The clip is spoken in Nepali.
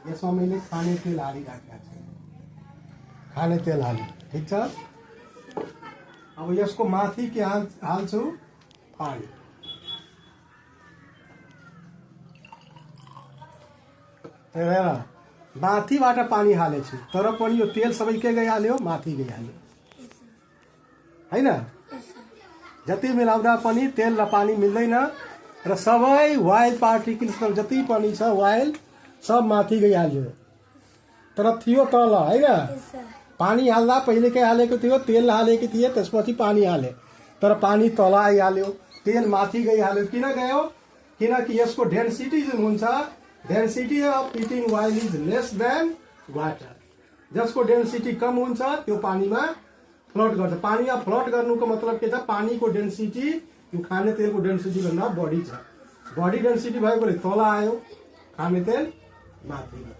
यसमा मैले खाने तेल हालिराखेको छु। खाने तेल हालेँ, ठिक छ। अब यसको माथि के हाल्छु, पानी। हेर, माथिबाट पानी हालेछु, तर पनि यो तेल सबै के गइहाल्यो, माथि गइहाल्यो हैन। जति मिलाउँदा पनि तेल र पानी मिल्दैन र सबै वाइल पार्टिकल्स जति पनि छ वाइल सब माथि गइहाल्यो, तर थियो तल हैन। पानी हाल्दा पहिले के हालेको थियो, तेल हालेको थिए, त्यसपछि पानी हाले, तर पानी तल आइहाल्यो, तेल माथि गइहाल्यो। किन गयो? किनकि यसको डेन्सिटी जुन हुन्छ, density of heating while is less than water. जसको डेन्सिटी कम हुन्छ त्यो पानीमा फ्लोट गर्छ। पानीमा फ्लोट गर्नुको मतलब के छ, पानीको डेन्सिटी यो खाने तेलको डेन्सिटी भन्दा बढी छ। बढी डेन्सिटी भएकोले तल आयो, खाने तेल माथि गयो।